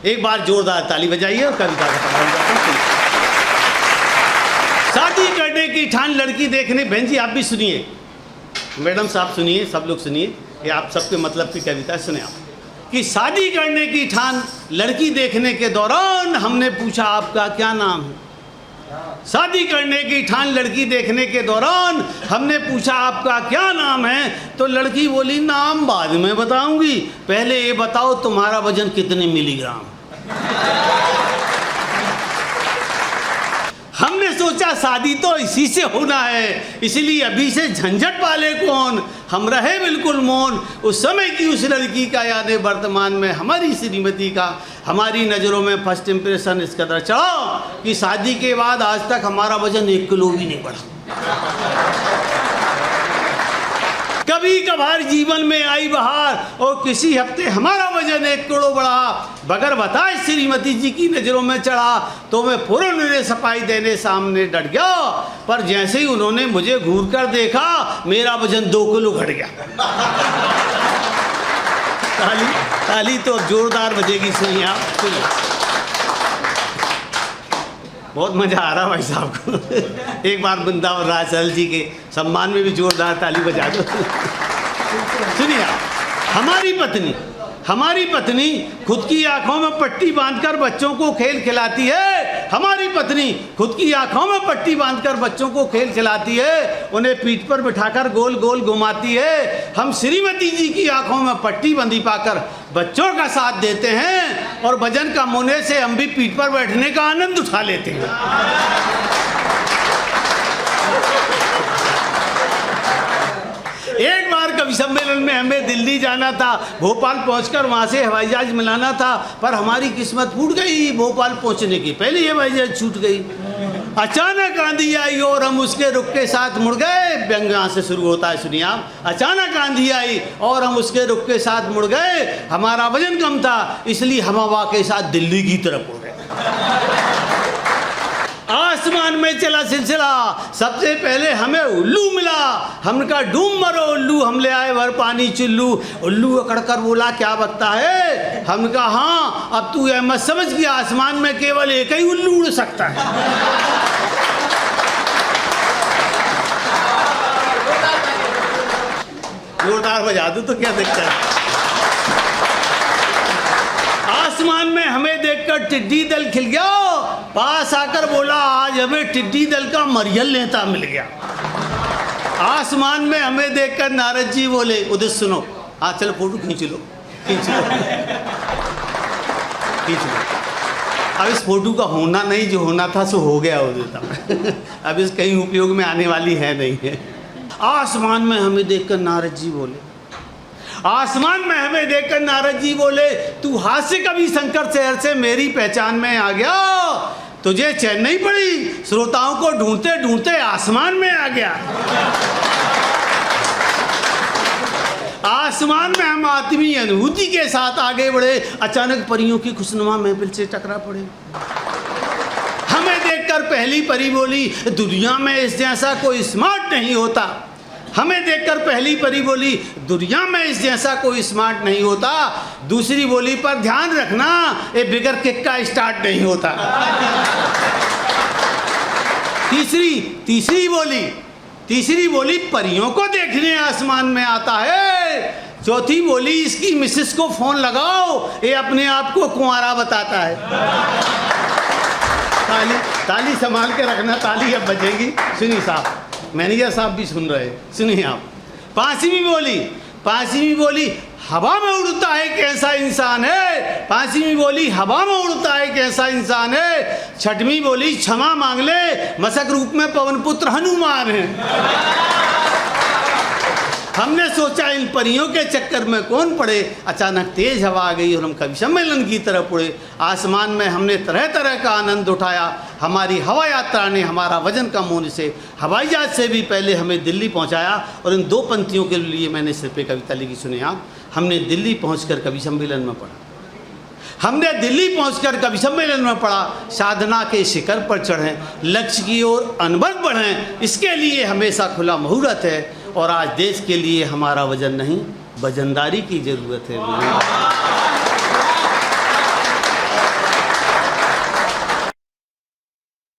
एक बार जोरदार ताली बजाइए और कविता का प्रारंभ करते हैं। शादी करने की ठान लड़की देखने, बहन जी आप भी सुनिए, मैडम साहब सुनिए, सब लोग सुनिए, ये आप सबके मतलब की कविता सुने आप। कि शादी करने की ठान लड़की देखने के दौरान हमने पूछा आपका क्या नाम है। शादी करने की ठान लड़की देखने के दौरान हमने पूछा आपका क्या नाम है, तो लड़की बोली नाम बाद में बताऊंगी, पहले ये बताओ तुम्हारा वजन कितने मिलीग्राम। हमने सोचा शादी तो इसी से होना है, इसलिए अभी से झंझट वाले कौन, हम रहे बिल्कुल मौन। उस समय की उस लड़की का यानी वर्तमान में हमारी श्रीमती का हमारी नज़रों में फर्स्ट इंप्रेशन इस कदर चढ़ा कि शादी के बाद आज तक हमारा वजन 1 किलो भी नहीं बढ़ा। कभी कभार जीवन में आई बहार और किसी हफ्ते हमारा वजन 1 किलो बढ़ा, बगैर बताए श्रीमती जी की नज़रों में चढ़ा, तो मैं फौरन सफाई देने सामने डट गया, पर जैसे ही उन्होंने मुझे घूर कर देखा मेरा वजन 2 किलो घट गया। ताली ताली तो जोरदार बजेगी, सुनिए आप, सुनिए। बहुत मज़ा आ रहा भाई साहब को। एक बार वृंदावन राजसल जी के सम्मान में भी जोरदार ताली बजा दो। सुनिए आप, हमारी पत्नी खुद की आंखों में पट्टी बांधकर बच्चों को खेल खिलाती है। हमारी पत्नी खुद की आंखों में पट्टी बांधकर बच्चों को खेल खिलाती है, उन्हें पीठ पर बिठाकर गोल गोल घुमाती है। हम श्रीमती जी की आंखों में पट्टी बंधी पाकर बच्चों का साथ देते हैं और वजन कम होने से हम भी पीठ पर बैठने का आनंद उठा लेते हैं। एक बार कवि सम्मेलन में हमें दिल्ली जाना था, भोपाल पहुंचकर वहां से हवाई जहाज मिलाना था, पर हमारी किस्मत फूट गई। भोपाल पहुंचने की पहले ही हवाई जहाज छूट गई। अचानक आंधी आई और हम उसके रुख के साथ मुड़ गए। व्यंग यहाँ से शुरू होता है, सुनिए आप। अचानक आंधी आई और हम उसके रुख के साथ मुड़ गए। हमारा वजन कम था, इसलिए हम हवा के साथ दिल्ली की तरफ उड़ गए। आसमान में चला सिलसिला, सबसे पहले हमें उल्लू मिला। हमने कहा डूब मरो उल्लू, हम ले आए भर पानी चुल्लू। उल्लू अकड़ कर बोला क्या बकता है। हमने कहा हाँ, अब तू यह मत समझ कि आसमान में केवल एक ही उल्लू उड़ सकता है। जोरदार बजा दूं तो क्या दिक्कत है। आसमान में हमें देखकर टिड्डी दल खिल गया, पास आकर बोला आज हमें टिड्डी दल का मरियल नेता मिल गया। आसमान में हमें देखकर नारद जी बोले उधर सुनो, हाँ चलो फोटो खींच लो, खींच लो, खींच लो। अब इस फोटो का होना नहीं, जो होना था सो हो गया उधर। अब इस कहीं उपयोग में आने वाली है नहीं है। आसमान में हमें देखकर नारद जी बोले, आसमान में हमें देखकर नारद जी बोले तू हाथ से कभी शंकर शहर से मेरी पहचान में आ गया, तुझे चैन नहीं पड़ी, श्रोताओं को ढूंढते ढूंढते आसमान में आ गया। आसमान में हम आत्मीय अनुभूति के साथ आगे बढ़े, अचानक परियों की खुशनुमा महफिल से टकरा पड़े। हमें देखकर पहली परी बोली दुनिया में इस जैसा कोई स्मार्ट नहीं होता। हमें देखकर पहली परी बोली दुनिया में इस जैसा कोई स्मार्ट नहीं होता। दूसरी बोली पर ध्यान रखना, ये बिगर किक का स्टार्ट नहीं होता। तीसरी बोली परियों को देखने आसमान में आता है। चौथी बोली इसकी मिसेस को फोन लगाओ, ये अपने आप को कुंवारा बताता है। ताली संभाल के रखना, ताली अब बजेगी। सुनिए साहब, मैनेजर साहब भी सुन रहे, सुनिए आप। पांचवी बोली हवा में उड़ता है कैसा इंसान है। पांचवी बोली हवा में उड़ता है कैसा इंसान है। छठवीं बोली क्षमा मांग ले, मशक रूप में पवन पुत्र हनुमान है। हमने सोचा इन परियों के चक्कर में कौन पड़े। अचानक तेज हवा आ गई और हम कवि सम्मेलन की तरफ उड़े। आसमान में हमने तरह तरह का आनंद उठाया। हमारी हवा यात्रा ने हमारा वजन कम होने से हवाई जहाज से भी पहले हमें दिल्ली पहुंचाया। और इन 2 पंक्तियों के लिए मैंने सिर पे कविता लिखी, सुने आप। हमने दिल्ली पहुंचकर कवि सम्मेलन में पढ़ा, हमने दिल्ली पहुंचकर कवि सम्मेलन में पढ़ा। साधना के शिखर पर चढ़ें, लक्ष्य की ओर अनबल बढ़ें, इसके लिए हमेशा खुला मुहूर्त है। और आज देश के लिए हमारा वजन नहीं, वजनदारी की ज़रूरत है।